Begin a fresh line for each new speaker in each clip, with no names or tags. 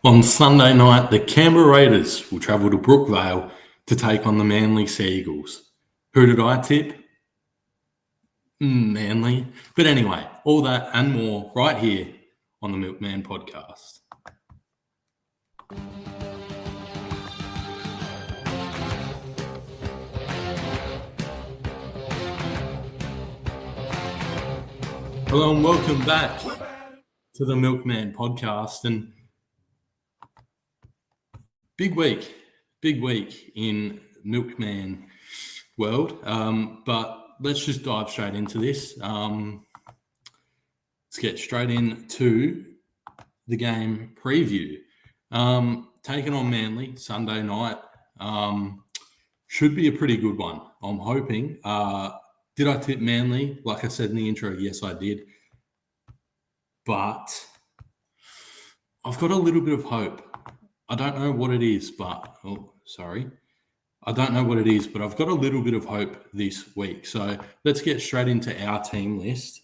On Sunday night, the Canberra Raiders will travel to Brookvale to take on the Manly Seagulls. Who did I tip? Manly. But anyway, all that and more right here on the Milkman Podcast. Hello and welcome back to the Milkman Podcast. And big week in Milkman world. But let's just dive straight into this. Let's get straight into the game preview. Taking on Manly Sunday night. Should be a pretty good one, I'm hoping. Did I tip Manly? Like I said in the intro, yes, I did. But I've got a little bit of hope. I don't know what it is, but I don't know what it is, but I've got a little bit of hope this week. So let's get straight into our team list.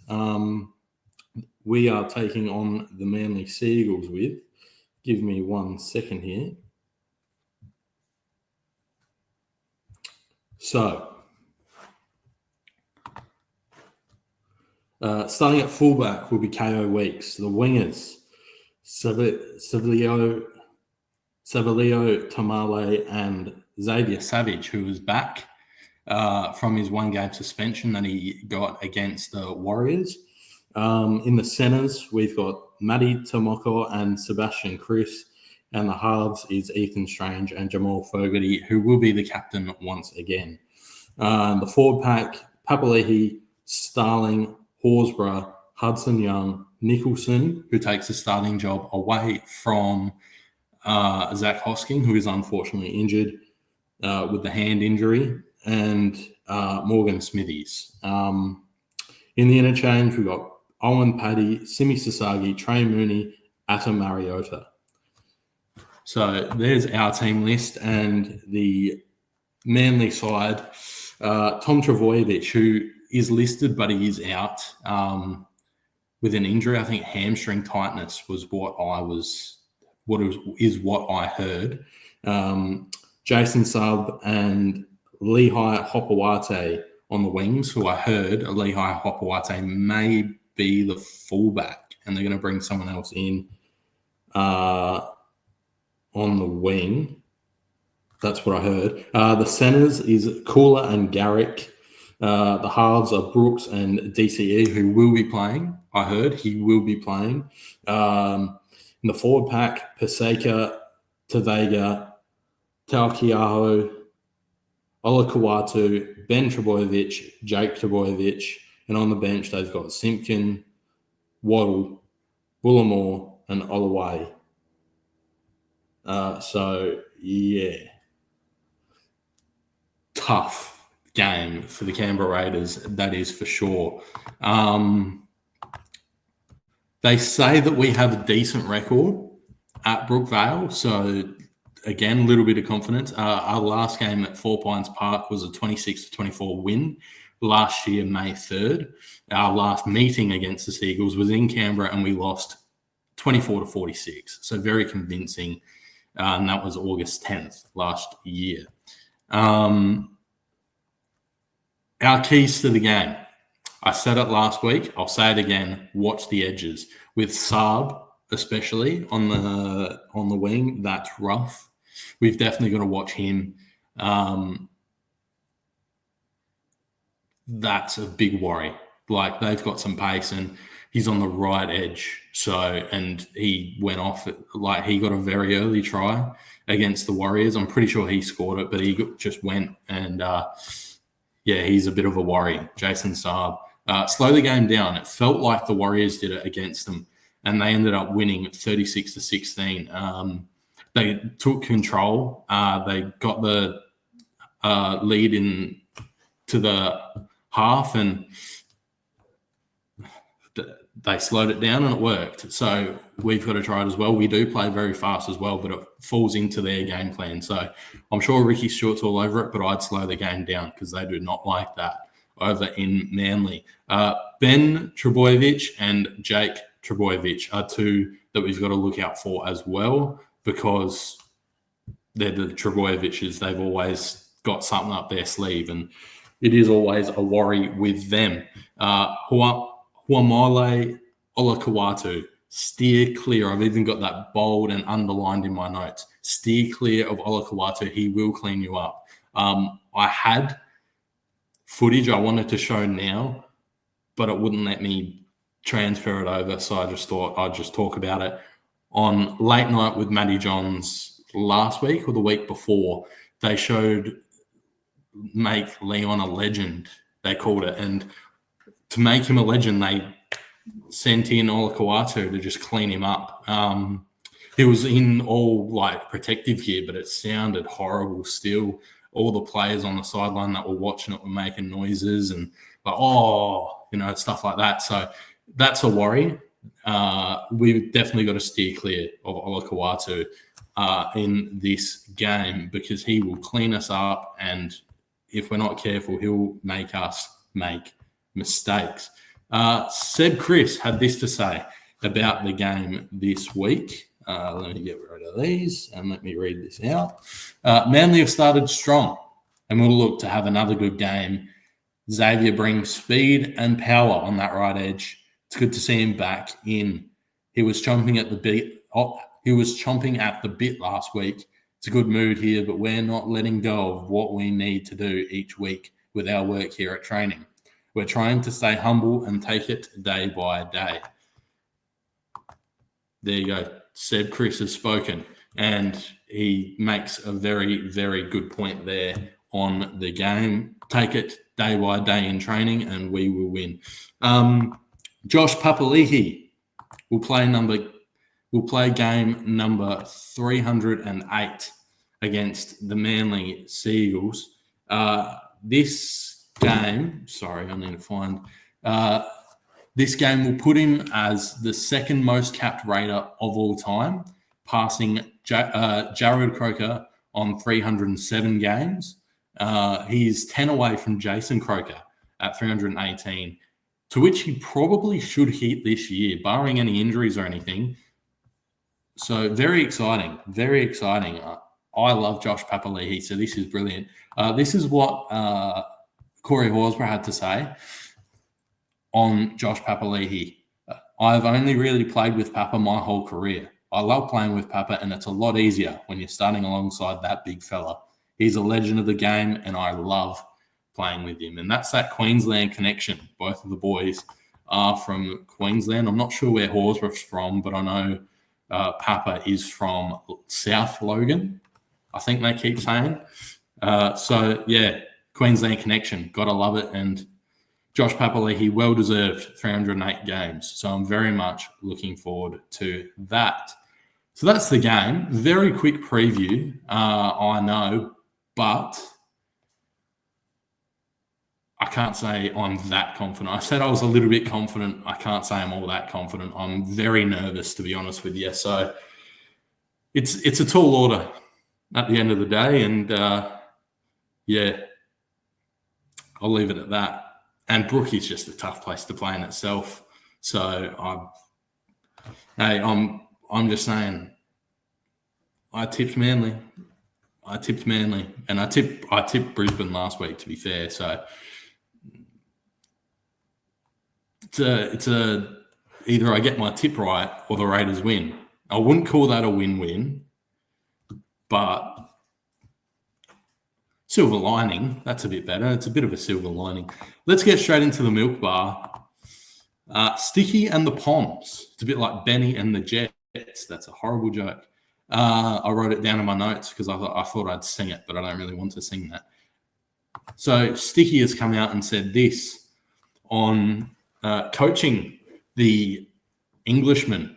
We are taking on the Manly Seagulls with, give me 1 second here. So, starting at fullback will be KO Weeks. The wingers, Savilio Tamale and Xavier Savage, who is back from his one-game suspension that he got against the Warriors. In the centres, we've got Matty Tomoko and Sebastian Chris, and the halves is Ethan Strange and Jamal Fogarty, who will be the captain once again. The forward pack, Papalii, Starling, Horsburgh, Hudson Young, Nicholson, who takes the starting job away from Zach Hosking, who is unfortunately injured with the hand injury, and Morgan Smithies. In the interchange, we've got Owen Paddy, Simi Sasagi, Trey Mooney, Atta Mariota. So there's our team list, and the Manly side, Tom Trbojevic, who is listed but he is out with an injury. I think hamstring tightness was what I heard. Jason Sub and Lehigh Hopawate on the wings, who I heard Lehigh Hopawate may be the fullback, and they're going to bring someone else in on the wing. That's what I heard. The centres is Kula and Garrick. The halves are Brooks and DCE, who will be playing. I heard he will be playing. In the forward pack, Paseka, Tavega, Taukiaho, Olakawatu, Ben Trbojevic, Jake Trbojevic, and on the bench they've got Simpkin, Waddle, Bullimore, and Olaway. Tough game for the Canberra Raiders, that is for sure. They say that we have a decent record at Brookvale, so again, a little bit of confidence. Our last game at Four Pines Park was a 26-24 win last year, May 3rd. Our last meeting against the Seagulls was in Canberra, and we lost 24-46, so very convincing. And that was August 10th last year. Our keys to the game. I said it last week. I'll say it again. Watch the edges. With Saab, especially on the wing, that's rough. We've definitely got to watch him. That's a big worry. Like, they've got some pace, and he's on the right edge. And he went off. He got a very early try against the Warriors. I'm pretty sure he scored it, but he just went and. He's a bit of a worry, Jason Saab. Slow the game down. It felt like the Warriors did it against them, and they ended up winning 36-16. They took control. They got the lead in to the half, and they slowed it down, and it worked. So we've got to try it as well. We do play very fast as well, but it falls into their game plan. So I'm sure Ricky Stewart's all over it, but I'd slow the game down because they do not like that over in Manly. Ben Trbojevic and Jake Trbojevic are two that we've got to look out for as well, because they're the Trebojeviches. They've always got something up their sleeve, and it is always a worry with them. Huamale Olakawatu, steer clear. I've even got that bold and underlined in my notes. Steer clear of Olakawatu. He will clean you up. I had footage I wanted to show now, but it wouldn't let me transfer it over, so I just thought I'd just talk about it. On Late Night with Matty Johns last week or the week before, they showed Make Leon a Legend, they called it. And to make him a legend, they sent in Olakawatu to just clean him up. He was in all like protective gear, but it sounded horrible still. All the players on the sideline that were watching it were making noises and like, stuff like that. So that's a worry. We've definitely got to steer clear of Olakawatu in this game, because he will clean us up, and if we're not careful, he'll make us make mistakes. Seb Chris had this to say about the game this week. Let me get rid of these and let me read this out. Manly have started strong and we'll look to have another good game. Xavier brings speed and power on that right edge. It's good to see him back in. He was chomping at the bit last week. It's a good mood here, but we're not letting go of what we need to do each week with our work here at training. We're trying to stay humble and take it day by day. There you go. Seb Chris has spoken, and he makes a very, very good point there on the game. Take it day by day in training, and we will win. Josh Papalii will play game number 308 against the Manly Seagulls. This game will put him as the second most capped Raider of all time, passing Jared Croker on 307 games. He's 10 away from Jason Croker at 318, to which he probably should hit this year, barring any injuries or anything. So very exciting, very exciting. I love Josh Papalii, so this is brilliant. This is what Corey Horsburgh had to say on Josh Papalii. I've only really played with Papa my whole career. I love playing with Papa, and it's a lot easier when you're starting alongside that big fella. He's a legend of the game, and I love playing with him. And that's that Queensland connection. Both of the boys are from Queensland. I'm not sure where Horsburgh's from, but I know Papa is from South Logan, I think they keep saying. So, yeah, Queensland connection. Got to love it. And Josh Papalii, well-deserved 308 games. So I'm very much looking forward to that. So that's the game. Very quick preview, I know, but I can't say I'm that confident. I said I was a little bit confident. I can't say I'm all that confident. I'm very nervous, to be honest with you. So it's a tall order at the end of the day. And, yeah, I'll leave it at that. And Brook is just a tough place to play in itself. So I'm just saying, I tipped Manly, and I tipped Brisbane last week, to be fair. So it's either I get my tip right or the Raiders win. I wouldn't call that a win-win, but silver lining, that's a bit better. It's a bit of a silver lining. Let's get straight into the milk bar. Sticky and the Poms. It's a bit like Benny and the Jets. That's a horrible joke. I wrote it down in my notes because I thought I'd sing it, but I don't really want to sing that. So Sticky has come out and said this on coaching the Englishman.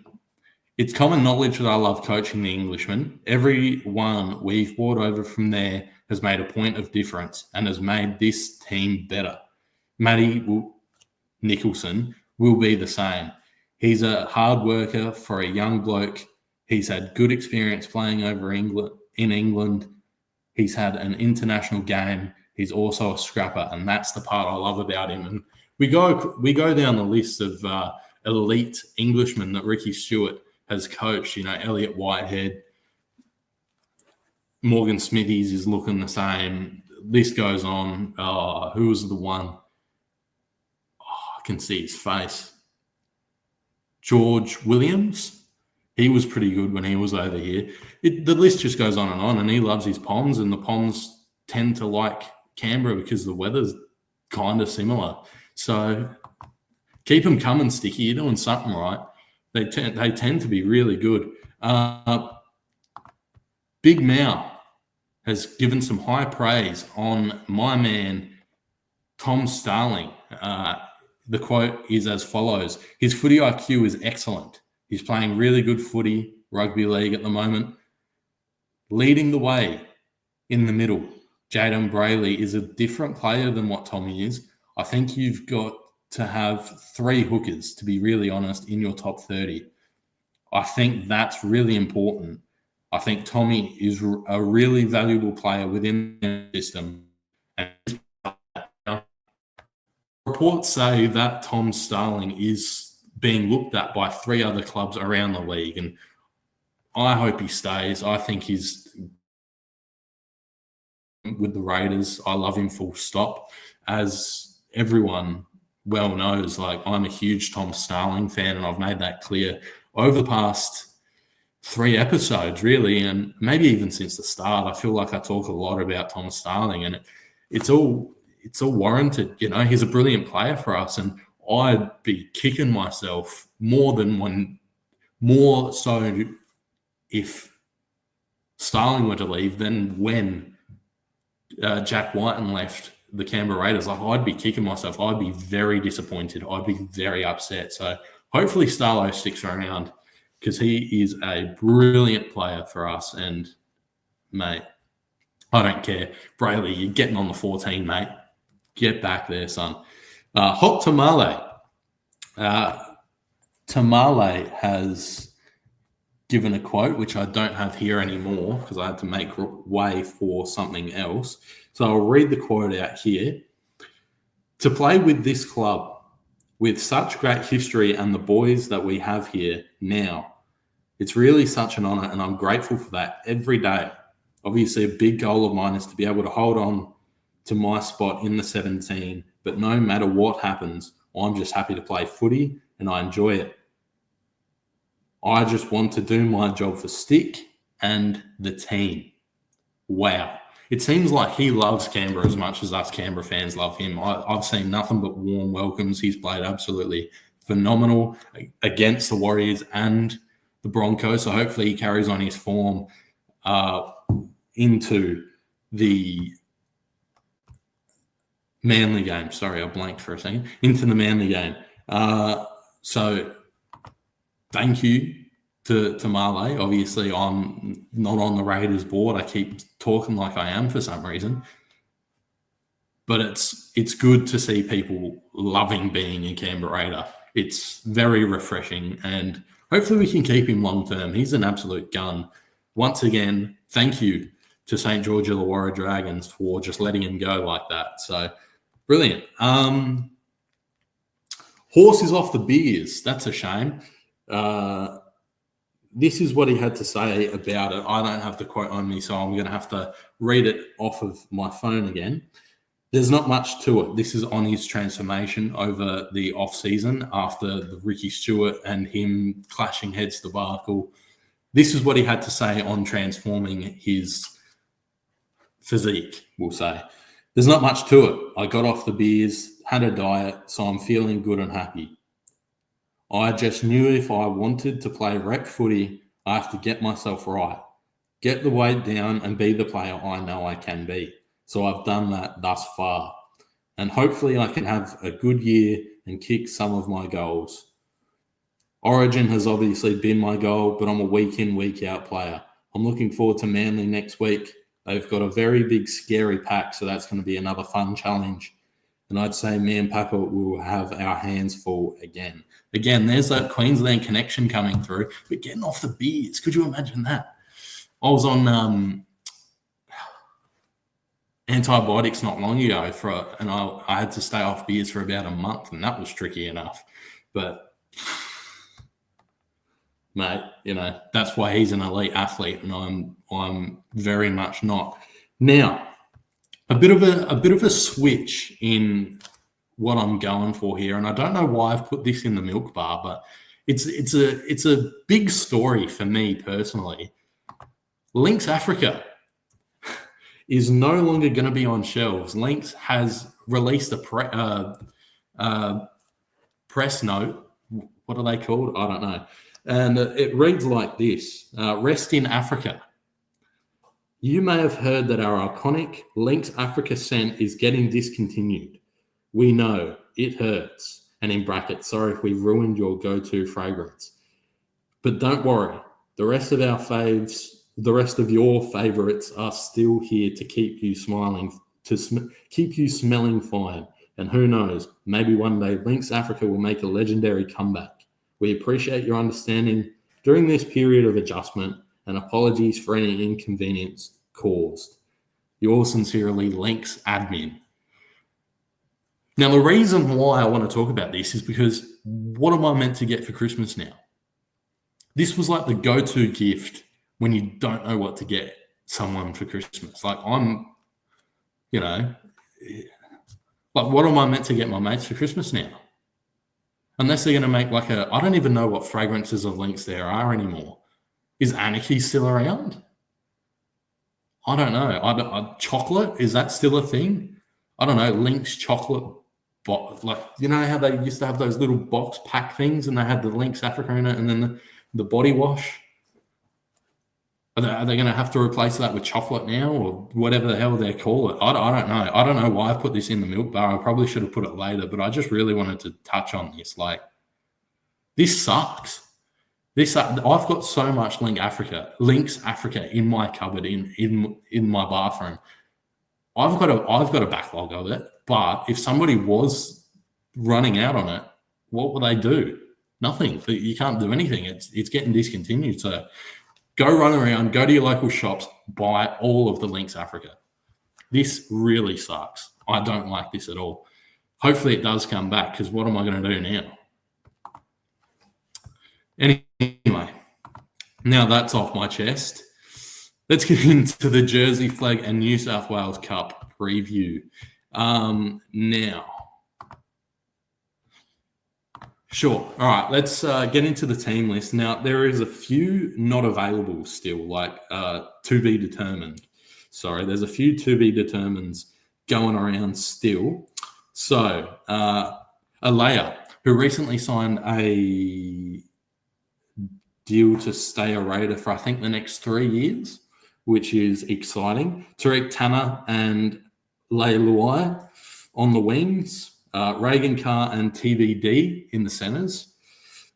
It's common knowledge that I love coaching the Englishman. Everyone we've brought over from there has made a point of difference and has made this team better. Matty Nicholson will be the same. He's a hard worker for a young bloke. He's had good experience playing over in England. He's had an international game. He's also a scrapper, and that's the part I love about him. And we go down the list of elite Englishmen that Ricky Stewart has coached. Elliot Whitehead, Morgan Smithies is looking the same. List goes on. Who was the one? I can see his face. George Williams. He was pretty good when he was over here. The list just goes on, and he loves his Poms, and the Poms tend to like Canberra because the weather's kind of similar. So keep them coming, Sticky. You're doing something right. They tend to be really good. Big Mao has given some high praise on my man, Tom Starling. The quote is as follows: his footy IQ is excellent. He's playing really good footy, rugby league at the moment. Leading the way in the middle, Jayden Brayley is a different player than what Tommy is. I think you've got to have 3 hookers, to be really honest, in your top 30. I think that's really important. I think Tommy is a really valuable player within the system. And reports say that Tom Starling is being looked at by 3 other clubs around the league, and I hope he stays. I think he's with the Raiders. I love him full stop. As everyone well knows, like, I'm a huge Tom Starling fan, and I've made that clear over the past 3 episodes, really, and maybe even since the start. I feel like I talk a lot about Tom Starling, and it's all warranted. He's a brilliant player for us, and I'd be kicking myself more so if Starling were to leave than when Jack Whiten left the Canberra Raiders. Like, I'd be kicking myself. I'd be very disappointed. I'd be very upset. So hopefully Starlo sticks around, because he is a brilliant player for us. And, mate, I don't care. Brayley, you're getting on the 14, mate. Get back there, son. Hot Tamale. Tamale has given a quote, which I don't have here anymore because I had to make way for something else. So I'll read the quote out here. To play with this club, with such great history and the boys that we have here now, it's really such an honour, and I'm grateful for that every day. Obviously, a big goal of mine is to be able to hold on to my spot in the 17, but no matter what happens, I'm just happy to play footy and I enjoy it. I just want to do my job for Stick and the team. Wow. It seems like he loves Canberra as much as us Canberra fans love him. I've seen nothing but warm welcomes. He's played absolutely phenomenal against the Warriors and the Broncos, so hopefully he carries on his form into the Manly game. Sorry, I blanked for a second. Into the Manly game. So thank you to Marley. Obviously, I'm not on the Raiders board. I keep talking like I am for some reason. But it's good to see people loving being a Canberra Raider. It's very refreshing, and hopefully we can keep him long term. He's an absolute gun. Once again, thank you to St. George Illawarra Dragons for just letting him go like that. So, brilliant. Horse is off the beers. That's a shame. This is what he had to say about it. I don't have the quote on me, so I'm going to have to read it off of my phone again. There's not much to it. This is on his transformation over the off-season after the Ricky Stewart and him clashing heads debacle. This is what he had to say on transforming his physique, we'll say. There's not much to it. I got off the beers, had a diet, so I'm feeling good and happy. I just knew if I wanted to play rep footy, I have to get myself right, get the weight down and be the player I know I can be. So I've done that thus far. And hopefully I can have a good year and kick some of my goals. Origin has obviously been my goal, but I'm a week in, week out player. I'm looking forward to Manly next week. They've got a very big, scary pack, so that's going to be another fun challenge. And I'd say me and Papa will have our hands full again. Again, there's that Queensland connection coming through, but getting off the beers. Could you imagine that? I was on antibiotics not long ago and I had to stay off beers for about a month, and that was tricky enough. But mate. That's why he's an elite athlete, and I'm very much not. Now, a bit of a switch in what I'm going for here, and I don't know why I've put this in the milk bar, but it's a big story for me personally. Lynx Africa is no longer going to be on shelves. Lynx has released a press note. What are they called? I don't know. And it reads like this: Rest in Africa. You may have heard that our iconic Lynx Africa scent is getting discontinued. We know it hurts. And in brackets, sorry if we ruined your go-to fragrance. But don't worry, the rest of your favorites are still here to keep you smiling, keep you smelling fine. And who knows, maybe one day Lynx Africa will make a legendary comeback. We appreciate your understanding during this period of adjustment, and apologies for any inconvenience caused. Yours sincerely, Lynx Admin. Now, the reason why I want to talk about this is because what am I meant to get for Christmas now? This was like the go-to gift when you don't know what to get someone for Christmas. Like what am I meant to get my mates for Christmas now? Unless they're going to make I don't even know what fragrances of Lynx there are anymore. Is Anarchy still around? I don't know. Chocolate, is that still a thing? I don't know. Lynx chocolate, how they used to have those little box pack things, and they had the Lynx Africa in it, and then the body wash. Are they going to have to replace that with chocolate now, or whatever the hell they call it? I don't know. I don't know why I put this in the milk bar. I probably should have put it later, but I just really wanted to touch on this. This sucks. I've got so much Lynx Africa in my cupboard in my bathroom. I've got a backlog of it, but if somebody was running out on it, what would they do? Nothing. You can't do anything. It's getting discontinued. So go run around, go to your local shops, buy all of the Lynx Africa. This really sucks. I don't like this at all. Hopefully it does come back, because what am I going to do now? Anyway, now that's off my chest. Let's get into the Jersey Flag and New South Wales Cup preview. Now, sure. All right, let's get into the team list. Now, there is a few not available still, to be determined. Sorry, there's a few to be determined going around still. So, Alea, who recently signed a deal to stay a Raider for, I think, the next 3 years, which is exciting. Tariq Tanner and Leiluai on the wings. Reagan Carr and TBD in the centres.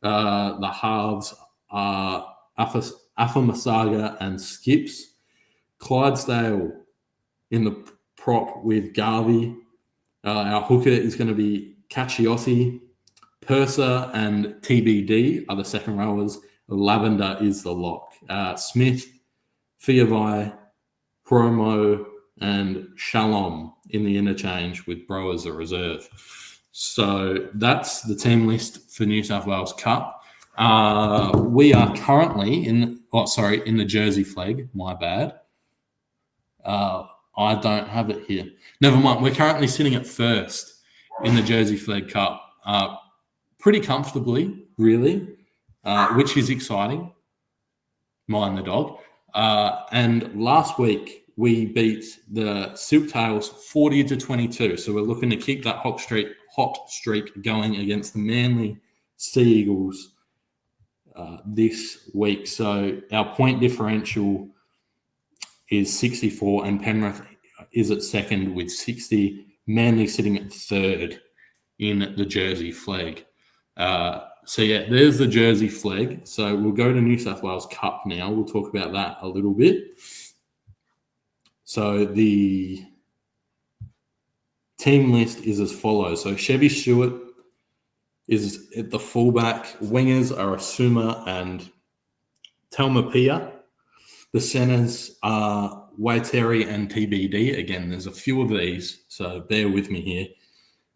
The halves are Afamasaga and Skips. Clydesdale in the prop with Garvey. Our hooker is going to be Cacciossi. Purser and TBD are the second rowers. Lavender is the lock. Smith, Fiavai, Promo, and Shalom in the interchange, with Bro as a reserve. So that's the team list for New South Wales Cup. We are currently in the Jersey Flag. My bad. I don't have it here. Never mind. We're currently sitting at first in the Jersey Flag Cup, pretty comfortably, really, which is exciting. Mind the dog. And last week we beat the Silktails 40-22. So we're looking to keep that hot streak going against the Manly Sea Eagles this week. So our point differential is 64, and Penrith is at second with 60. Manly sitting at third in the Jersey Flag. So yeah, there's the Jersey Flag. So we'll go to New South Wales Cup now. We'll talk about that a little bit. So the team list is as follows. So Chevy Stewart is at the fullback. Wingers are Asuma and Talmapia. The centers are Waiteri and TBD. Again, there's a few of these, so bear with me here.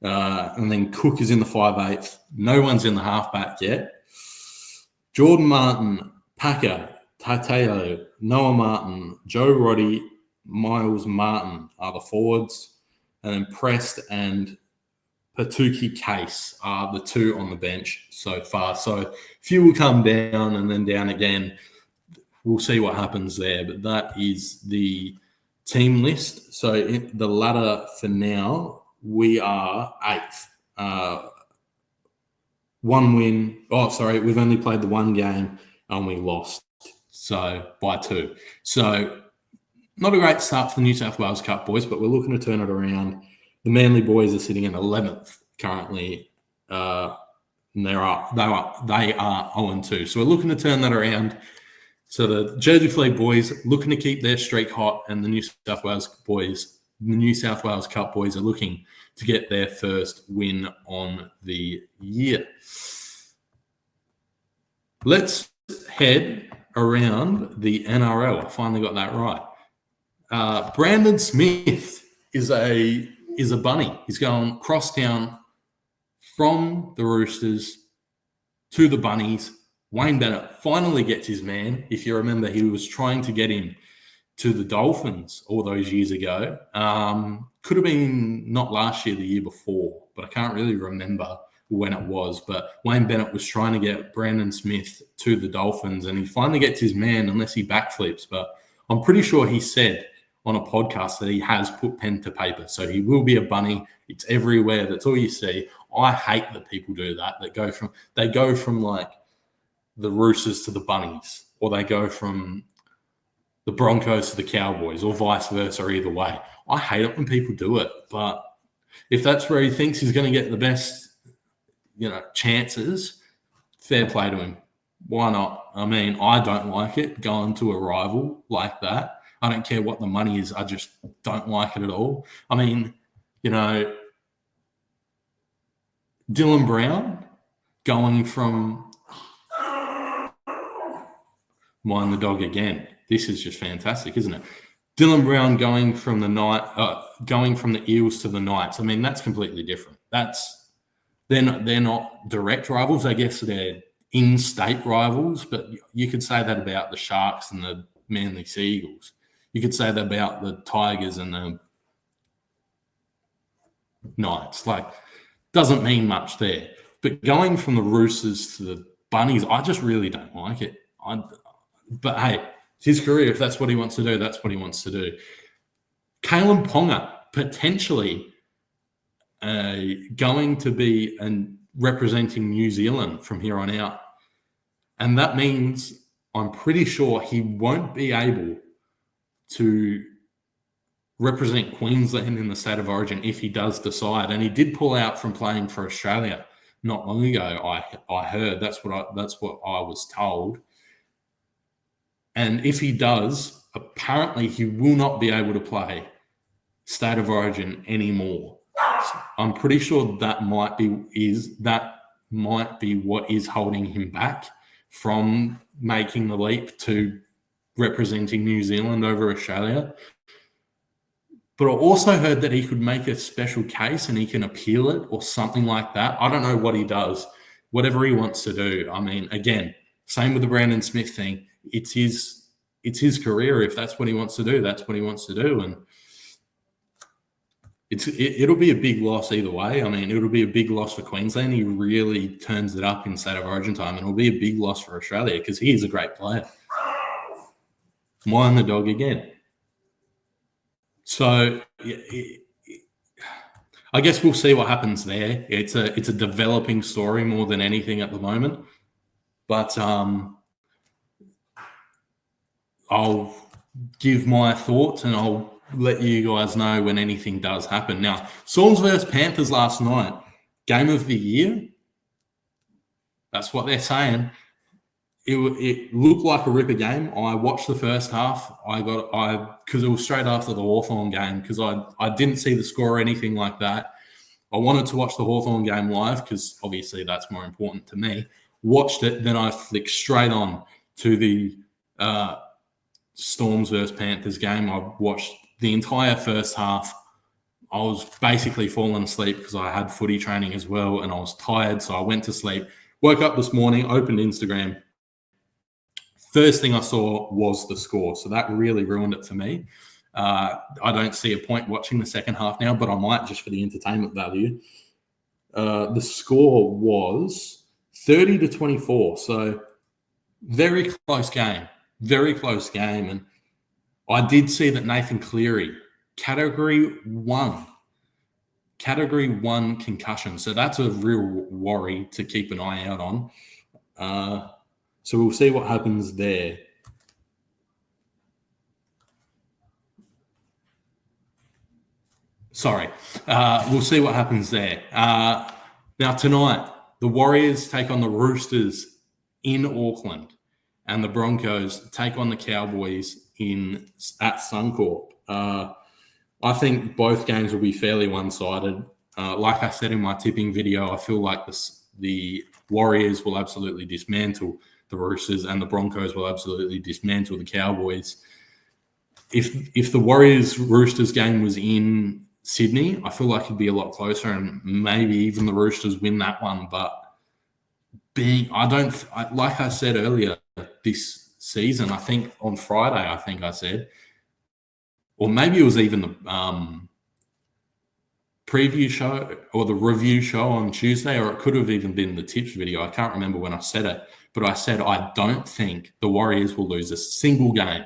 And then Cook is in the 5/8. No one's in the halfback yet. Jordan Martin, Packer, Tateo, Noah Martin, Joe Roddy, Miles Martin are the forwards, and then Prest and Patuki Case are the two on the bench so far. So a few will come down and then down again. We'll see what happens there, but that is the team list. So in the ladder for now, we are 8th. One win. Oh, sorry, we've only played the one game and we lost. So by 2. So not a great start for the New South Wales Cup boys, but we're looking to turn it around. The Manly boys are sitting in 11th currently. And they are 0-2. So we're looking to turn that around. So the Jersey Flegg boys looking to keep their streak hot, and the New South Wales Cup boys are looking to get their first win on the year. Let's head around the NRL. I finally got that right. Brandon Smith is a bunny. He's going crosstown from the Roosters to the Bunnies. Wayne Bennett finally gets his man. If you remember, he was trying to get him to the Dolphins all those years ago. Could have been not last year, the year before, but I can't really remember when it was. But Wayne Bennett was trying to get Brandon Smith to the Dolphins, and he finally gets his man unless he backflips. But I'm pretty sure he said on a podcast that he has put pen to paper. So he will be a bunny. It's everywhere. That's all you see. I hate that people do that. They go from like the Roosters to the Bunnies, or they go from the Broncos to the Cowboys, or vice versa, or either way. I hate it when people do it, but if that's where he thinks he's going to get the best, chances, fair play to him. Why not? I mean, I don't like it going to a rival like that. I don't care what the money is. I just don't like it at all. I mean, Dylan Brown going from mind the dog again. This is just fantastic, isn't it? Dylan Brown going from the Eels to the Knights. I mean, that's completely different. They're not direct rivals. I guess they're in-state rivals, but you could say that about the Sharks and the Manly Seagulls. You could say that about the Tigers and the Knights. Like, doesn't mean much there. But going from the Roosters to the Bunnies, I just really don't like it. But hey, it's his career. If that's what he wants to do, that's what he wants to do. Kalen Ponga, potentially going to be representing New Zealand from here on out. And that means I'm pretty sure he won't be able to represent Queensland in the State of Origin if he does decide. And he did pull out from playing for Australia not long ago. I heard that's what I was told. And if he does, apparently he will not be able to play State of Origin anymore. So I'm pretty sure that might be what is holding him back from making the leap to representing New Zealand over Australia. But I also heard that he could make a special case and he can appeal it or something like that. I don't know what he does, whatever he wants to do. I mean, again, same with the Brandon Smith thing. It's his career. If that's what he wants to do, that's what he wants to do. And it'll be a big loss either way. I mean, it'll be a big loss for Queensland. He really turns it up in State of Origin time, and it'll be a big loss for Australia because he is a great player. Mind the dog again. So I guess we'll see what happens there. It's a developing story more than anything at the moment. But I'll give my thoughts and I'll let you guys know when anything does happen. Now, Storms versus Panthers last night, game of the year. That's what they're saying. It looked like a ripper game. I watched the first half. Because it was straight after the Hawthorn game, because I didn't see the score or anything like that. I wanted to watch the Hawthorn game live because obviously that's more important to me. Watched it, then I flicked straight on to the Storms versus Panthers game. I watched the entire first half. I was basically falling asleep because I had footy training as well, and I was tired, so I went to sleep. Woke up this morning, opened Instagram, first thing I saw was the score. So that really ruined it for me. I don't see a point watching the second half now, but I might just for the entertainment value. The score was 30-24. So very close game. And I did see that Nathan Cleary, category 1 concussion. So that's a real worry to keep an eye out on. So we'll see what happens there. We'll see what happens there. Now tonight, the Warriors take on the Roosters in Auckland, and the Broncos take on the Cowboys at Suncorp. I think both games will be fairly one-sided. Like I said in my tipping video, I feel like the Warriors will absolutely dismantle the Roosters, and the Broncos will absolutely dismantle the Cowboys. If the Warriors-Roosters game was in Sydney, I feel like it'd be a lot closer, and maybe even the Roosters win that one. But like I said earlier this season, I think on Friday, I said, or maybe it was even the preview show or the review show on Tuesday, or it could have even been the tips video. I can't remember when I said it, but I said I don't think the Warriors will lose a single game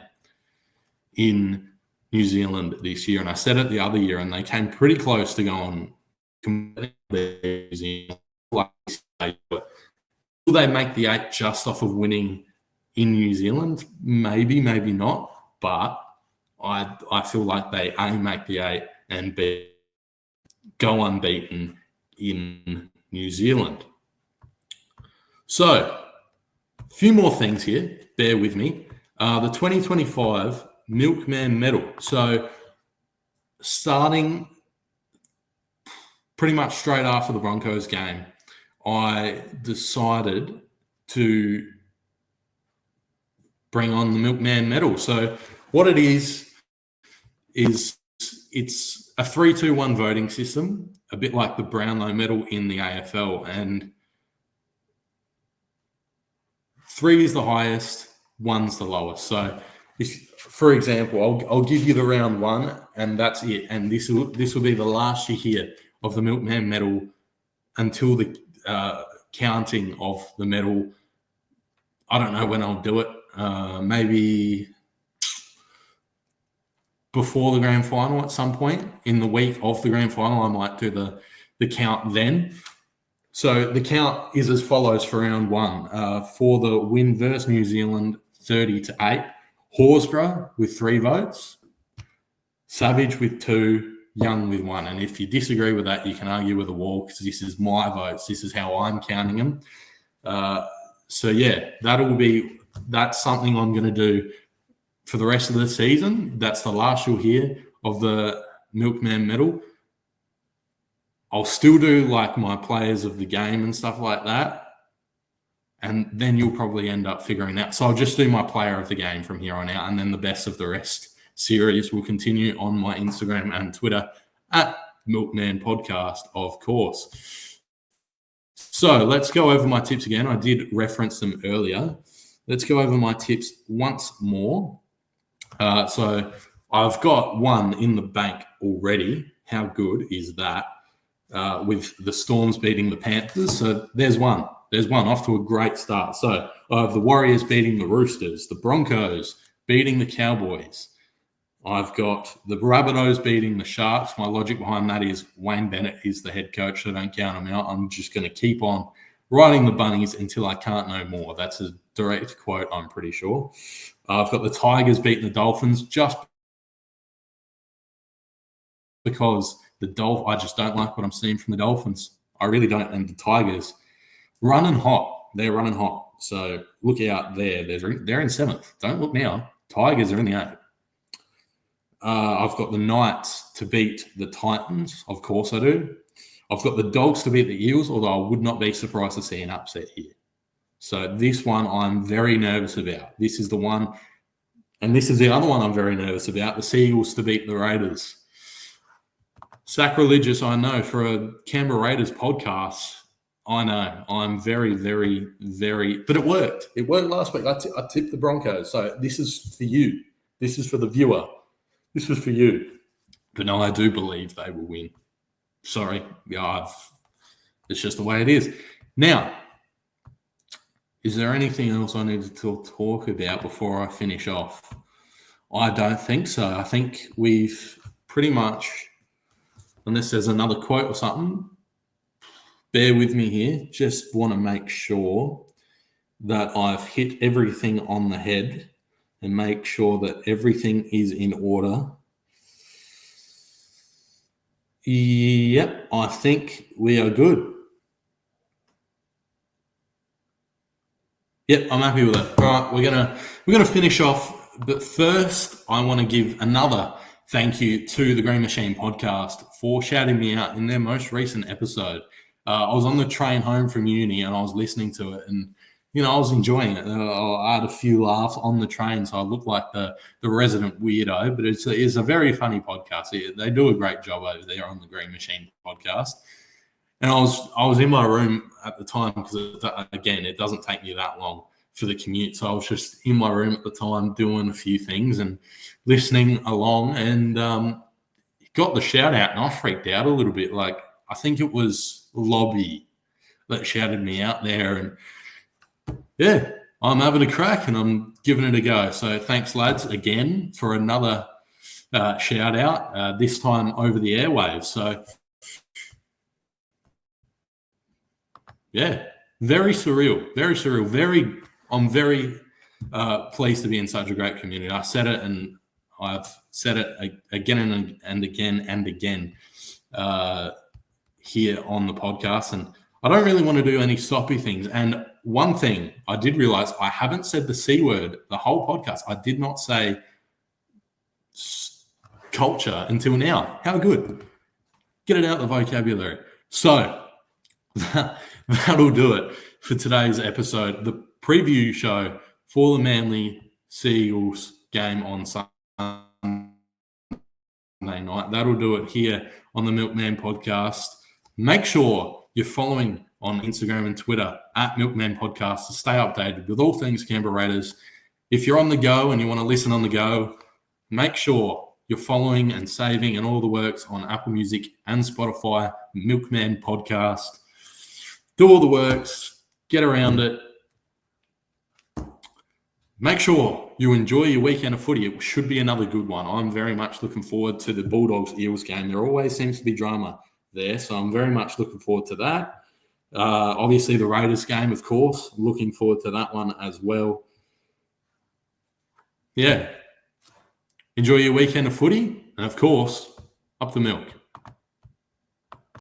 in New Zealand this year. And I said it the other year, and they came pretty close to going completely New Zealand. Will they make the 8 just off of winning in New Zealand? Maybe, maybe not. But I feel like they make the 8 and go unbeaten in New Zealand. So, a few more things here. Bear with me. The 2025 Milkman Medal. So, starting pretty much straight after the Broncos game, I decided to bring on the Milkman Medal. So, what it is it's a 3-2-1 voting system, a bit like the Brownlow Medal in the AFL. And 3 is the highest, 1's the lowest. So, for example, I'll give you the round 1, and that's it. And this will be the last you hear of the Milkman Medal until the counting of the medal. I don't know when I'll do it. Maybe before the grand final at some point in the week of the grand final. I might do the count then. So the count is as follows for round 1. For the win versus New Zealand, 30-8. Horsburgh with 3 votes. Savage with 2. Young with 1. And if you disagree with that, you can argue with the wall, because this is my votes. This is how I'm counting them. So yeah, that's something I'm going to do for the rest of the season. That's the last you'll hear of the Milkman Medal. I'll still do like my players of the game and stuff like that. And then you'll probably end up figuring out. So I'll just do my player of the game from here on out. And then the best of the rest series will continue on my Instagram and Twitter at Milkman Podcast, of course. So let's go over my tips again. I did reference them earlier. Let's go over my tips once more. So I've got one in the bank already. How good is that? With the Storms beating the Panthers. So there's one. Off to a great start. So I have the Warriors beating the Roosters, the Broncos beating the Cowboys. I've got the Rabbitohs beating the Sharks. My logic behind that is Wayne Bennett is the head coach, so don't count him out. I'm just going to keep on riding the bunnies until I can't no more. That's a direct quote, I'm pretty sure. I've got the Tigers beating the Dolphins just because I just don't like what I'm seeing from the Dolphins. I really don't. And the Tigers running hot. They're running hot. So look out there. They're in 7th. Don't look now. Tigers are in the 8th. I've got the Knights to beat the Titans. Of course I do. I've got the Dogs to beat the Eagles, although I would not be surprised to see an upset here. So this one I'm very nervous about. This is the one, and this is the other one I'm very nervous about, the Seagulls to beat the Raiders. Sacrilegious, I know, for a Canberra Raiders podcast. I know. I'm very, very, very... But it worked. It worked last week. I tipped the Broncos. So this is for you. This is for the viewer. This was for you. But no, I do believe they will win. Sorry. Yeah, it's just the way it is. Now, is there anything else I need to talk about before I finish off? I don't think so. I think we've pretty much, unless there's another quote or something, bear with me here. Just want to make sure that I've hit everything on the head and make sure that everything is in order. Yep, I think we are good. Yep, I'm happy with it. All right, we're gonna finish off, but first I want to give another thank you to the Green Machine podcast for shouting me out in their most recent episode. I was on the train home from uni and I was listening to it, and I was enjoying it. I had a few laughs on the train, so I look like the resident weirdo, but it's a very funny podcast. They do a great job over there on the Green Machine podcast. And I was in my room at the time because, again, it doesn't take me that long for the commute. So I was just in my room at the time doing a few things and listening along, and got the shout out, and I freaked out a little bit. Like, I think it was Lobby that shouted me out there, and yeah, I'm having a crack and I'm giving it a go. So thanks, lads, again for another shout out, this time over the airwaves. So yeah, very surreal. I'm very pleased to be in such a great community. I said it, and I've said it again and again and again here on the podcast. And I don't really want to do any soppy things. And one thing I did realize, I haven't said the C word the whole podcast. I did not say culture until now. How good. Get it out of the vocabulary. So that'll do it for today's episode. The preview show for the Manly Seagulls game on Sunday night. That'll do it here on the Milkman podcast. Make sure you're following on Instagram and Twitter at Milkman Podcast to stay updated with all things Canberra Raiders. If you're on the go and you want to listen on the go, make sure you're following and saving and all the works on Apple Music and Spotify, Milkman Podcast. Do all the works, get around it. Make sure you enjoy your weekend of footy. It should be another good one. I'm very much looking forward to the Bulldogs-Eels game. There always seems to be drama there, so I'm very much looking forward to that. Obviously, the Raiders game, of course. Looking forward to that one as well. Yeah. Enjoy your weekend of footy, and of course, up the milk.